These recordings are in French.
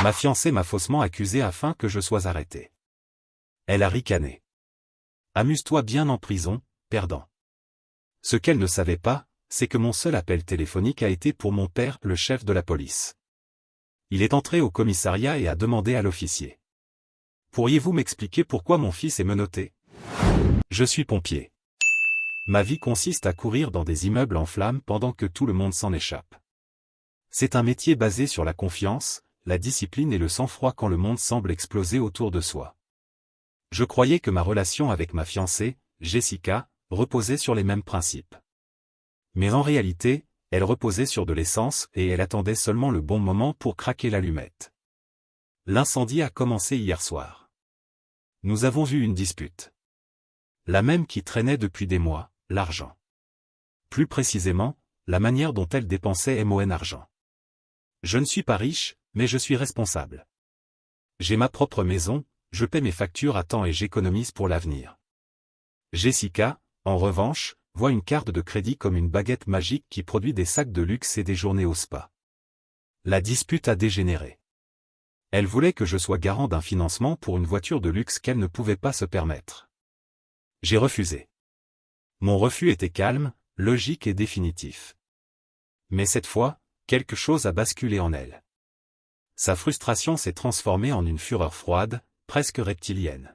Ma fiancée m'a faussement accusé afin que je sois arrêté. Elle a ricané. Amuse-toi bien en prison, perdant. Ce qu'elle ne savait pas, c'est que mon seul appel téléphonique a été pour mon père, le chef de la police. Il est entré au commissariat et a demandé à l'officier. Pourriez-vous m'expliquer pourquoi mon fils est menotté? Je suis pompier. Ma vie consiste à courir dans des immeubles en flammes pendant que tout le monde s'en échappe. C'est un métier basé sur la confiance, la discipline et le sang-froid quand le monde semble exploser autour de soi. Je croyais que ma relation avec ma fiancée, Jessica, reposait sur les mêmes principes. Mais en réalité, elle reposait sur de l'essence et elle attendait seulement le bon moment pour craquer l'allumette. L'incendie a commencé hier soir. Nous avons eu une dispute. La même qui traînait depuis des mois, l'argent. Plus précisément, la manière dont elle dépensait mon argent. Je ne suis pas riche, mais je suis responsable. J'ai ma propre maison, je paie mes factures à temps et j'économise pour l'avenir. Jessica, en revanche, voit une carte de crédit comme une baguette magique qui produit des sacs de luxe et des journées au spa. La dispute a dégénéré. Elle voulait que je sois garant d'un financement pour une voiture de luxe qu'elle ne pouvait pas se permettre. J'ai refusé. Mon refus était calme, logique et définitif. Mais cette fois, quelque chose a basculé en elle. Sa frustration s'est transformée en une fureur froide, presque reptilienne.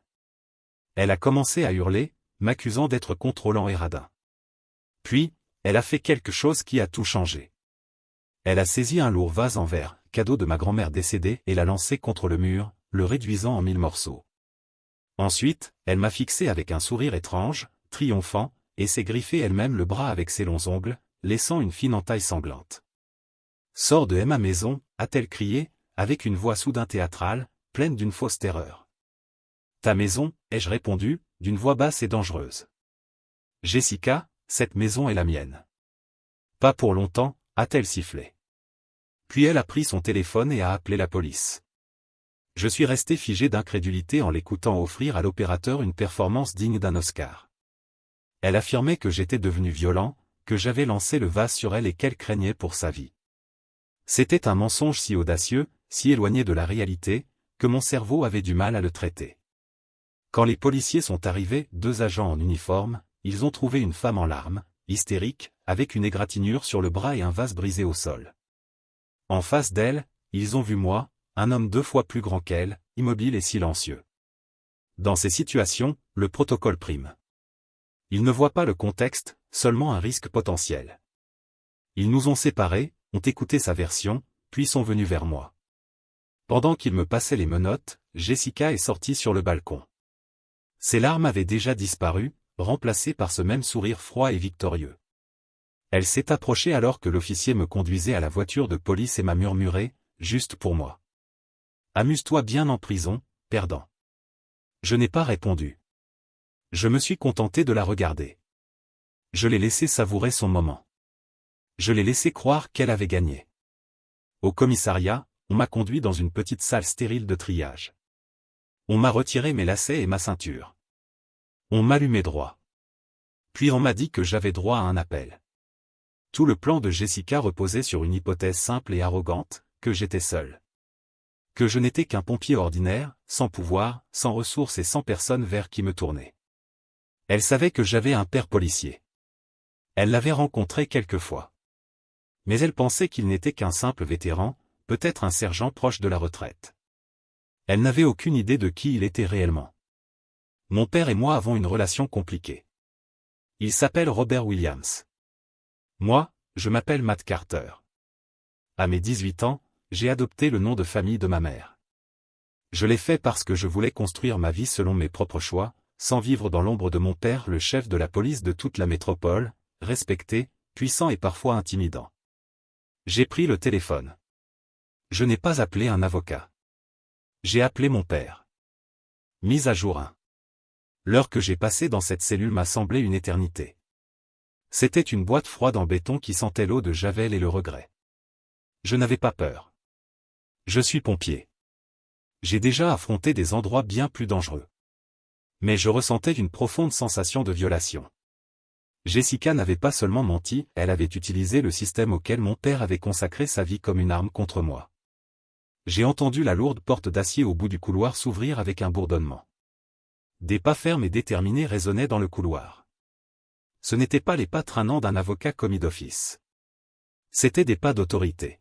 Elle a commencé à hurler, m'accusant d'être contrôlant et radin. Puis, elle a fait quelque chose qui a tout changé. Elle a saisi un lourd vase en verre, cadeau de ma grand-mère décédée, et l'a lancé contre le mur, le réduisant en 1000 morceaux. Ensuite, elle m'a fixé avec un sourire étrange, triomphant, et s'est griffé elle-même le bras avec ses longs ongles, laissant une fine entaille sanglante. « Sors de ma maison » a-t-elle crié, avec une voix soudain théâtrale, pleine d'une fausse terreur. « Ta maison » ai-je répondu, d'une voix basse et dangereuse. « Jessica, cette maison est la mienne. »« Pas pour longtemps » a-t-elle sifflé. Puis elle a pris son téléphone et a appelé la police. Je suis resté figé d'incrédulité en l'écoutant offrir à l'opérateur une performance digne d'un Oscar. Elle affirmait que j'étais devenu violent, que j'avais lancé le vase sur elle et qu'elle craignait pour sa vie. C'était un mensonge si audacieux, si éloigné de la réalité, que mon cerveau avait du mal à le traiter. Quand les policiers sont arrivés, 2 agents en uniforme, ils ont trouvé une femme en larmes, hystérique, avec une égratignure sur le bras et un vase brisé au sol. En face d'elle, ils ont vu moi, un homme 2 fois plus grand qu'elle, immobile et silencieux. Dans ces situations, le protocole prime. Ils ne voient pas le contexte, seulement un risque potentiel. Ils nous ont séparés, ont écouté sa version, puis sont venus vers moi. Pendant qu'il me passait les menottes, Jessica est sortie sur le balcon. Ses larmes avaient déjà disparu, remplacées par ce même sourire froid et victorieux. Elle s'est approchée alors que l'officier me conduisait à la voiture de police et m'a murmuré, juste pour moi. « Amuse-toi bien en prison, perdant. » Je n'ai pas répondu. Je me suis contenté de la regarder. Je l'ai laissé savourer son moment. Je l'ai laissé croire qu'elle avait gagné. Au commissariat, on m'a conduit dans une petite salle stérile de triage. On m'a retiré mes lacets et ma ceinture. On m'allumait droit. Puis on m'a dit que j'avais droit à un appel. Tout le plan de Jessica reposait sur une hypothèse simple et arrogante, que j'étais seul. Que je n'étais qu'un pompier ordinaire, sans pouvoir, sans ressources et sans personne vers qui me tourner. Elle savait que j'avais un père policier. Elle l'avait rencontré quelques fois. Mais elle pensait qu'il n'était qu'un simple vétéran, peut-être un sergent proche de la retraite. Elle n'avait aucune idée de qui il était réellement. Mon père et moi avons une relation compliquée. Il s'appelle Robert Williams. Moi, je m'appelle Matt Carter. À mes 18 ans, j'ai adopté le nom de famille de ma mère. Je l'ai fait parce que je voulais construire ma vie selon mes propres choix, sans vivre dans l'ombre de mon père, le chef de la police de toute la métropole, respecté, puissant et parfois intimidant. J'ai pris le téléphone. Je n'ai pas appelé un avocat. J'ai appelé mon père. Mise à jour 1. L'heure que j'ai passée dans cette cellule m'a semblé une éternité. C'était une boîte froide en béton qui sentait l'eau de javel et le regret. Je n'avais pas peur. Je suis pompier. J'ai déjà affronté des endroits bien plus dangereux. Mais je ressentais une profonde sensation de violation. Jessica n'avait pas seulement menti, elle avait utilisé le système auquel mon père avait consacré sa vie comme une arme contre moi. J'ai entendu la lourde porte d'acier au bout du couloir s'ouvrir avec un bourdonnement. Des pas fermes et déterminés résonnaient dans le couloir. Ce n'étaient pas les pas traînants d'un avocat commis d'office. C'étaient des pas d'autorité.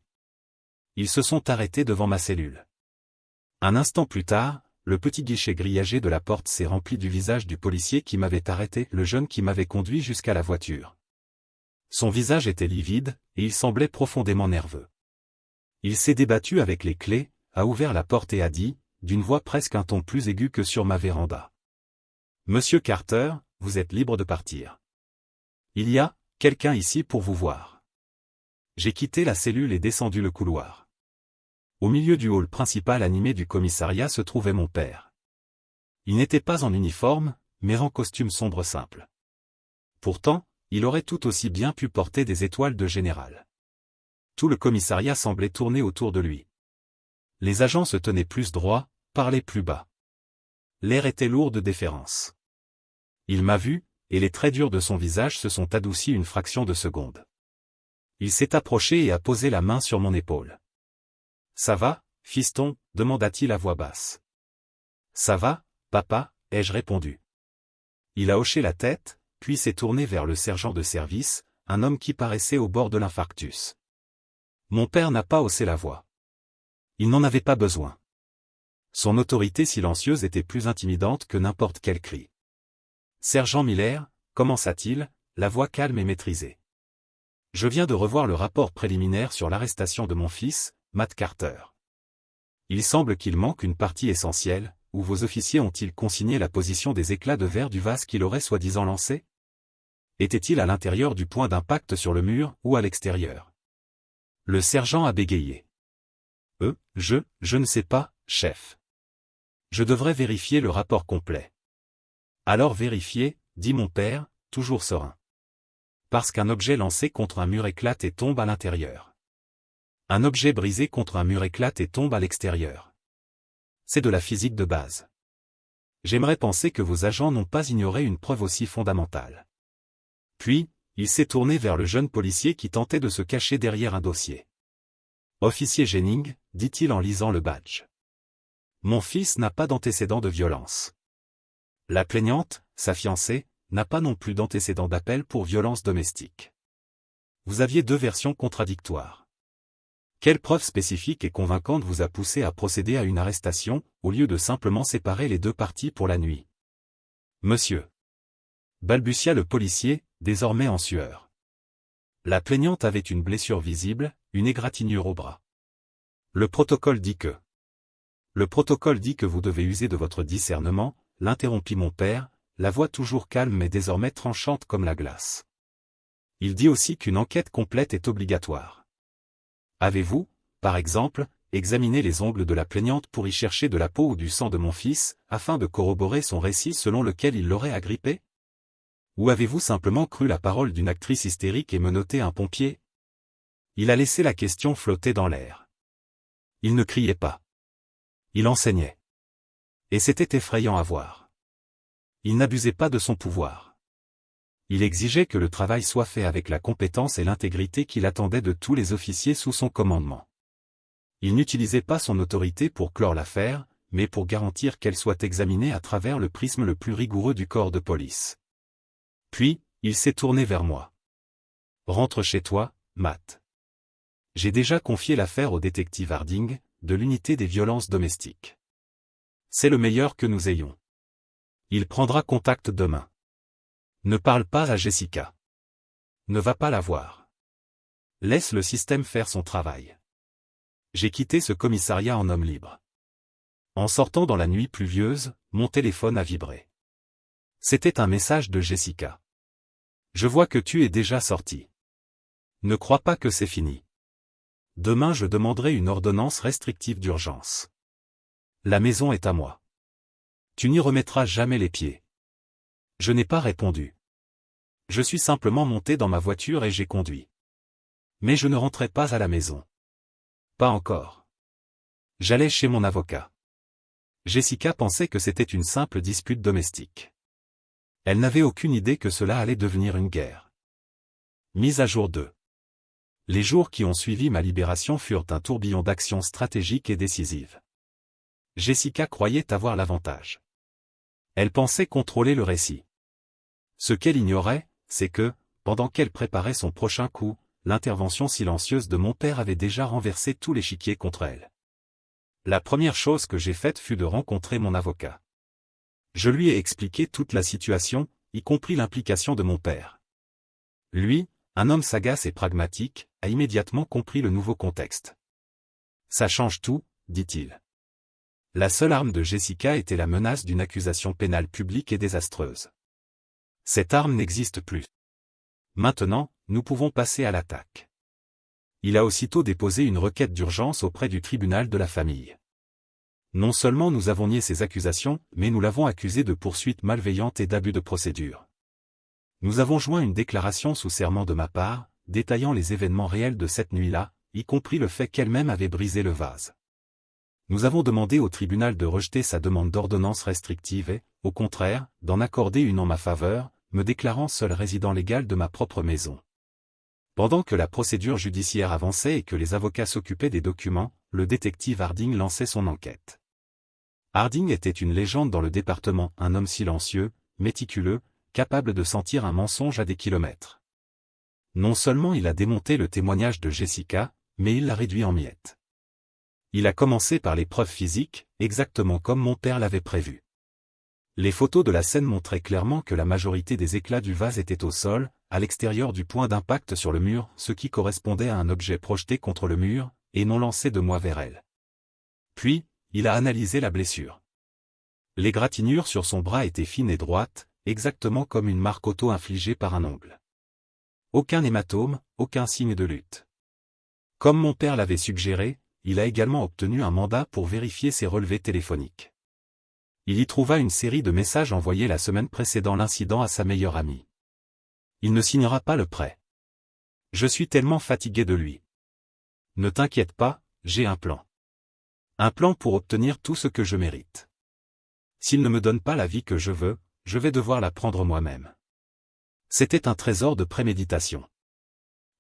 Ils se sont arrêtés devant ma cellule. Un instant plus tard, le petit guichet grillagé de la porte s'est rempli du visage du policier qui m'avait arrêté, le jeune qui m'avait conduit jusqu'à la voiture. Son visage était livide, et il semblait profondément nerveux. Il s'est débattu avec les clés, a ouvert la porte et a dit, d'une voix presque un ton plus aigu que sur ma véranda. « Monsieur Carter, vous êtes libre de partir. Il y a quelqu'un ici pour vous voir. » J'ai quitté la cellule et descendu le couloir. Au milieu du hall principal animé du commissariat se trouvait mon père. Il n'était pas en uniforme, mais en costume sombre simple. Pourtant, il aurait tout aussi bien pu porter des étoiles de général. Tout le commissariat semblait tourner autour de lui. Les agents se tenaient plus droits, parlaient plus bas. L'air était lourd de déférence. Il m'a vu, et les traits durs de son visage se sont adoucis une fraction de seconde. Il s'est approché et a posé la main sur mon épaule. « Ça va, fiston ?» demanda-t-il à voix basse. « Ça va, papa ?» ai-je répondu. Il a hoché la tête, puis s'est tourné vers le sergent de service, un homme qui paraissait au bord de l'infarctus. Mon père n'a pas haussé la voix. Il n'en avait pas besoin. Son autorité silencieuse était plus intimidante que n'importe quel cri. « Sergent Miller » commença-t-il, la voix calme et maîtrisée. « Je viens de revoir le rapport préliminaire sur l'arrestation de mon fils, Matt Carter. Il semble qu'il manque une partie essentielle, où vos officiers ont-ils consigné la position des éclats de verre du vase qu'il aurait soi-disant lancé? Était-il à l'intérieur du point d'impact sur le mur ou à l'extérieur? » Le sergent a bégayé. « Je ne sais pas, chef. Je devrais vérifier le rapport complet. » « Alors vérifiez, » dit mon père, toujours serein. « Parce qu'un objet lancé contre un mur éclate et tombe à l'intérieur. Un objet brisé contre un mur éclate et tombe à l'extérieur. C'est de la physique de base. J'aimerais penser que vos agents n'ont pas ignoré une preuve aussi fondamentale. » Puis, il s'est tourné vers le jeune policier qui tentait de se cacher derrière un dossier. « Officier Jennings, » dit-il en lisant le badge. « Mon fils n'a pas d'antécédent de violence. La plaignante, sa fiancée, n'a pas non plus d'antécédent d'appel pour violence domestique. Vous aviez deux versions contradictoires. Quelle preuve spécifique et convaincante vous a poussé à procéder à une arrestation, au lieu de simplement séparer les deux parties pour la nuit? Monsieur. Balbutia le policier, désormais en sueur. La plaignante avait une blessure visible, une égratignure au bras. Le protocole dit que vous devez user de votre discernement, l'interrompit mon père, la voix toujours calme mais désormais tranchante comme la glace. Il dit aussi qu'une enquête complète est obligatoire. Avez-vous, par exemple, examiné les ongles de la plaignante pour y chercher de la peau ou du sang de mon fils, afin de corroborer son récit selon lequel il l'aurait agrippé? Ou avez-vous simplement cru la parole d'une actrice hystérique et menotté un pompier? Il a laissé la question flotter dans l'air. Il ne criait pas. Il enseignait. Et c'était effrayant à voir. Il n'abusait pas de son pouvoir. Il exigeait que le travail soit fait avec la compétence et l'intégrité qu'il attendait de tous les officiers sous son commandement. Il n'utilisait pas son autorité pour clore l'affaire, mais pour garantir qu'elle soit examinée à travers le prisme le plus rigoureux du corps de police. Puis, il s'est tourné vers moi. « Rentre chez toi, Matt. J'ai déjà confié l'affaire au détective Harding, de l'unité des violences domestiques. C'est le meilleur que nous ayons. Il prendra contact demain. Ne parle pas à Jessica. Ne va pas la voir. Laisse le système faire son travail. » J'ai quitté ce commissariat en homme libre. En sortant dans la nuit pluvieuse, mon téléphone a vibré. C'était un message de Jessica. « Je vois que tu es déjà sorti. Ne crois pas que c'est fini. Demain je demanderai une ordonnance restrictive d'urgence. La maison est à moi. Tu n'y remettras jamais les pieds. » Je n'ai pas répondu. Je suis simplement monté dans ma voiture et j'ai conduit. Mais je ne rentrais pas à la maison. Pas encore. J'allais chez mon avocat. Jessica pensait que c'était une simple dispute domestique. Elle n'avait aucune idée que cela allait devenir une guerre. Mise à jour 2. Les jours qui ont suivi ma libération furent un tourbillon d'actions stratégiques et décisives. Jessica croyait avoir l'avantage. Elle pensait contrôler le récit. Ce qu'elle ignorait, c'est que, pendant qu'elle préparait son prochain coup, l'intervention silencieuse de mon père avait déjà renversé tout l'échiquier contre elle. La première chose que j'ai faite fut de rencontrer mon avocat. Je lui ai expliqué toute la situation, y compris l'implication de mon père. Lui, un homme sagace et pragmatique, a immédiatement compris le nouveau contexte. Ça change tout, dit-il. La seule arme de Jessica était la menace d'une accusation pénale publique et désastreuse. Cette arme n'existe plus. Maintenant, nous pouvons passer à l'attaque. Il a aussitôt déposé une requête d'urgence auprès du tribunal de la famille. Non seulement nous avons nié ces accusations, mais nous l'avons accusé de poursuites malveillantes et d'abus de procédure. Nous avons joint une déclaration sous serment de ma part, détaillant les événements réels de cette nuit-là, y compris le fait qu'elle-même avait brisé le vase. Nous avons demandé au tribunal de rejeter sa demande d'ordonnance restrictive et, au contraire, d'en accorder une en ma faveur, me déclarant seul résident légal de ma propre maison. Pendant que la procédure judiciaire avançait et que les avocats s'occupaient des documents, le détective Harding lançait son enquête. Harding était une légende dans le département, un homme silencieux, méticuleux, capable de sentir un mensonge à des kilomètres. Non seulement il a démonté le témoignage de Jessica, mais il l'a réduit en miettes. Il a commencé par les preuves physiques, exactement comme mon père l'avait prévu. Les photos de la scène montraient clairement que la majorité des éclats du vase étaient au sol, à l'extérieur du point d'impact sur le mur, ce qui correspondait à un objet projeté contre le mur, et non lancé de moi vers elle. Puis, il a analysé la blessure. L'égratignure sur son bras était fine et droite, exactement comme une marque auto-infligée par un ongle. Aucun hématome, aucun signe de lutte. Comme mon père l'avait suggéré, il a également obtenu un mandat pour vérifier ses relevés téléphoniques. Il y trouva une série de messages envoyés la semaine précédant l'incident à sa meilleure amie. Il ne signera pas le prêt. Je suis tellement fatigué de lui. Ne t'inquiète pas, j'ai un plan. Un plan pour obtenir tout ce que je mérite. S'il ne me donne pas la vie que je veux, je vais devoir la prendre moi-même. C'était un trésor de préméditation.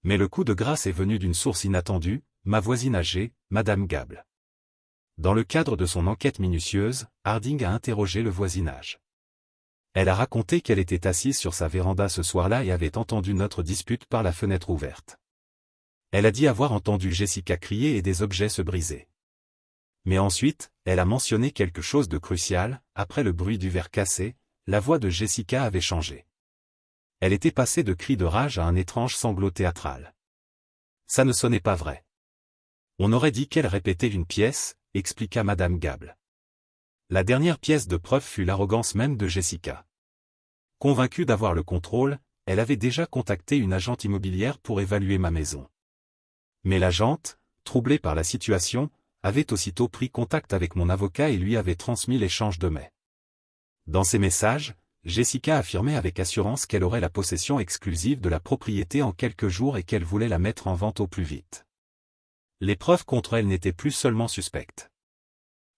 Mais le coup de grâce est venu d'une source inattendue, ma voisine âgée, Madame Gable. Dans le cadre de son enquête minutieuse, Harding a interrogé le voisinage. Elle a raconté qu'elle était assise sur sa véranda ce soir-là et avait entendu notre dispute par la fenêtre ouverte. Elle a dit avoir entendu Jessica crier et des objets se briser. Mais ensuite, elle a mentionné quelque chose de crucial, après le bruit du verre cassé, la voix de Jessica avait changé. Elle était passée de cris de rage à un étrange sanglot théâtral. Ça ne sonnait pas vrai. On aurait dit qu'elle répétait une pièce, expliqua Madame Gable. La dernière pièce de preuve fut l'arrogance même de Jessica. Convaincue d'avoir le contrôle, elle avait déjà contacté une agente immobilière pour évaluer ma maison. Mais l'agente, troublée par la situation, avait aussitôt pris contact avec mon avocat et lui avait transmis l'échange de mai. Dans ses messages, Jessica affirmait avec assurance qu'elle aurait la possession exclusive de la propriété en quelques jours et qu'elle voulait la mettre en vente au plus vite. Les preuves contre elle n'étaient plus seulement suspectes.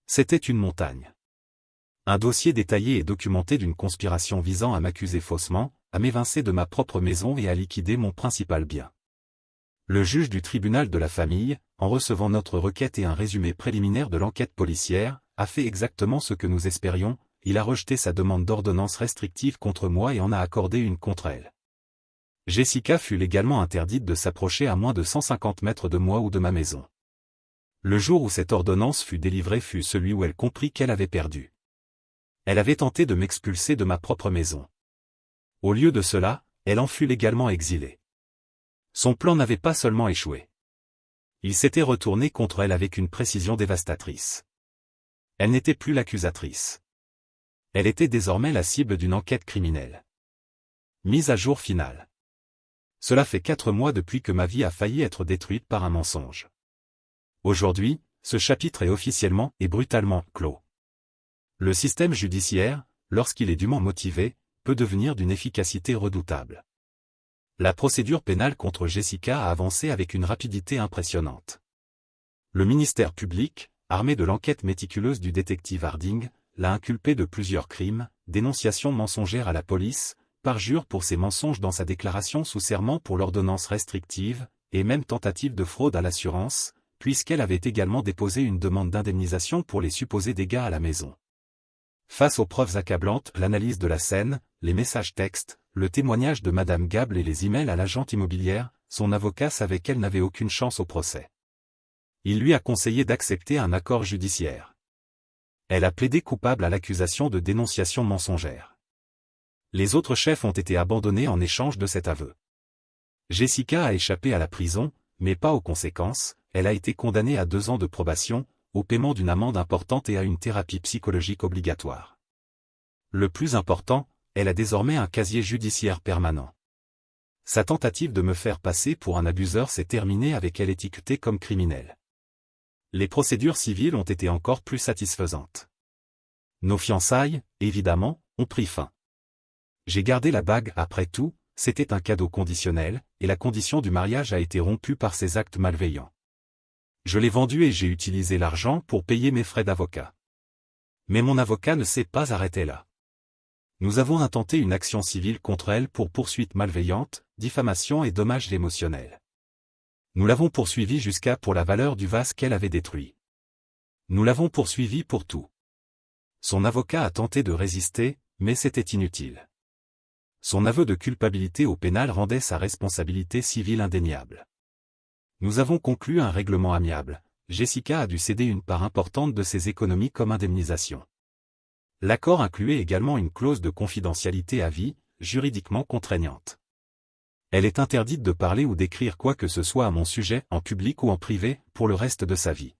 C'était une montagne. Un dossier détaillé et documenté d'une conspiration visant à m'accuser faussement, à m'évincer de ma propre maison et à liquider mon principal bien. Le juge du tribunal de la famille, en recevant notre requête et un résumé préliminaire de l'enquête policière, a fait exactement ce que nous espérions, il a rejeté sa demande d'ordonnance restrictive contre moi et en a accordé une contre elle. Jessica fut légalement interdite de s'approcher à moins de 150 mètres de moi ou de ma maison. Le jour où cette ordonnance fut délivrée fut celui où elle comprit qu'elle avait perdu. Elle avait tenté de m'expulser de ma propre maison. Au lieu de cela, elle en fut légalement exilée. Son plan n'avait pas seulement échoué. Il s'était retourné contre elle avec une précision dévastatrice. Elle n'était plus l'accusatrice. Elle était désormais la cible d'une enquête criminelle. Mise à jour finale. Cela fait 4 mois depuis que ma vie a failli être détruite par un mensonge. Aujourd'hui, ce chapitre est officiellement et brutalement clos. Le système judiciaire, lorsqu'il est dûment motivé, peut devenir d'une efficacité redoutable. La procédure pénale contre Jessica a avancé avec une rapidité impressionnante. Le ministère public, armé de l'enquête méticuleuse du détective Harding, l'a inculpé de plusieurs crimes, dénonciation mensongère à la police, parjure pour ses mensonges dans sa déclaration sous serment pour l'ordonnance restrictive, et même tentative de fraude à l'assurance, puisqu'elle avait également déposé une demande d'indemnisation pour les supposés dégâts à la maison. Face aux preuves accablantes, l'analyse de la scène, les messages textes, le témoignage de Madame Gable et les emails à l'agente immobilière, son avocat savait qu'elle n'avait aucune chance au procès. Il lui a conseillé d'accepter un accord judiciaire. Elle a plaidé coupable à l'accusation de dénonciation mensongère. Les autres chefs ont été abandonnés en échange de cet aveu. Jessica a échappé à la prison, mais pas aux conséquences, elle a été condamnée à 2 ans de probation, au paiement d'une amende importante et à une thérapie psychologique obligatoire. Le plus important, elle a désormais un casier judiciaire permanent. Sa tentative de me faire passer pour un abuseur s'est terminée avec elle étiquetée comme criminelle. Les procédures civiles ont été encore plus satisfaisantes. Nos fiançailles, évidemment, ont pris fin. J'ai gardé la bague après tout, c'était un cadeau conditionnel, et la condition du mariage a été rompue par ces actes malveillants. Je l'ai vendue et j'ai utilisé l'argent pour payer mes frais d'avocat. Mais mon avocat ne s'est pas arrêté là. Nous avons intenté une action civile contre elle pour poursuite malveillante, diffamation et dommages émotionnels. Nous l'avons poursuivie jusqu'à pour la valeur du vase qu'elle avait détruit. Nous l'avons poursuivie pour tout. Son avocat a tenté de résister, mais c'était inutile. Son aveu de culpabilité au pénal rendait sa responsabilité civile indéniable. Nous avons conclu un règlement amiable. Jessica a dû céder une part importante de ses économies comme indemnisation. L'accord incluait également une clause de confidentialité à vie, juridiquement contraignante. Elle est interdite de parler ou d'écrire quoi que ce soit à mon sujet, en public ou en privé, pour le reste de sa vie.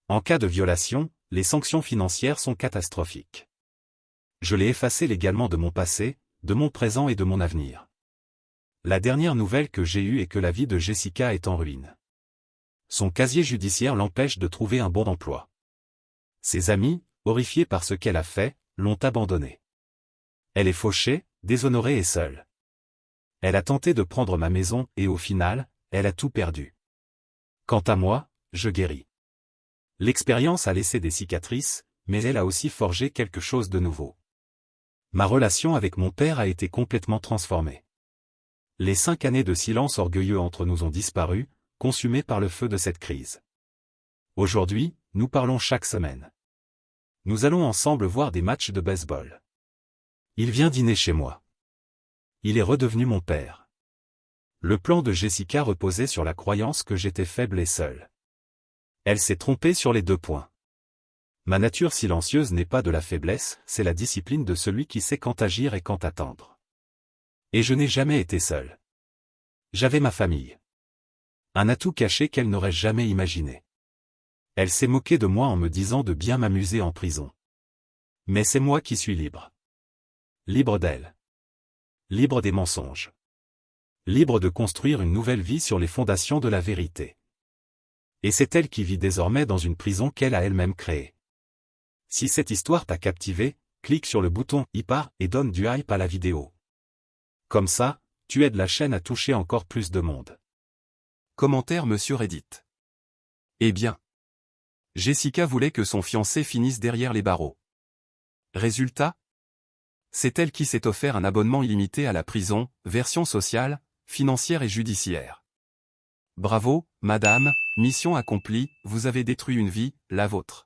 En cas de violation, les sanctions financières sont catastrophiques. Je l'ai effacée légalement de mon passé, de mon présent et de mon avenir. La dernière nouvelle que j'ai eue est que la vie de Jessica est en ruine. Son casier judiciaire l'empêche de trouver un bon emploi. Ses amis, horrifiés par ce qu'elle a fait, l'ont abandonnée. Elle est fauchée, déshonorée et seule. Elle a tenté de prendre ma maison et au final, elle a tout perdu. Quant à moi, je guéris. L'expérience a laissé des cicatrices, mais elle a aussi forgé quelque chose de nouveau. Ma relation avec mon père a été complètement transformée. Les 5 années de silence orgueilleux entre nous ont disparu, consumées par le feu de cette crise. Aujourd'hui, nous parlons chaque semaine. Nous allons ensemble voir des matchs de baseball. Il vient dîner chez moi. Il est redevenu mon père. Le plan de Jessica reposait sur la croyance que j'étais faible et seul. Elle s'est trompée sur les 2 points. Ma nature silencieuse n'est pas de la faiblesse, c'est la discipline de celui qui sait quand agir et quand attendre. Et je n'ai jamais été seul. J'avais ma famille. Un atout caché qu'elle n'aurait jamais imaginé. Elle s'est moquée de moi en me disant de bien m'amuser en prison. Mais c'est moi qui suis libre. Libre d'elle. Libre des mensonges. Libre de construire une nouvelle vie sur les fondations de la vérité. Et c'est elle qui vit désormais dans une prison qu'elle a elle-même créée. Si cette histoire t'a captivé, clique sur le bouton « Hyper » et donne du hype à la vidéo. Comme ça, tu aides la chaîne à toucher encore plus de monde. Commentaire Monsieur Reddit. Eh bien. Jessica voulait que son fiancé finisse derrière les barreaux. Résultat? C'est elle qui s'est offert un abonnement illimité à la prison, version sociale, financière et judiciaire. Bravo, madame, mission accomplie, vous avez détruit une vie, la vôtre.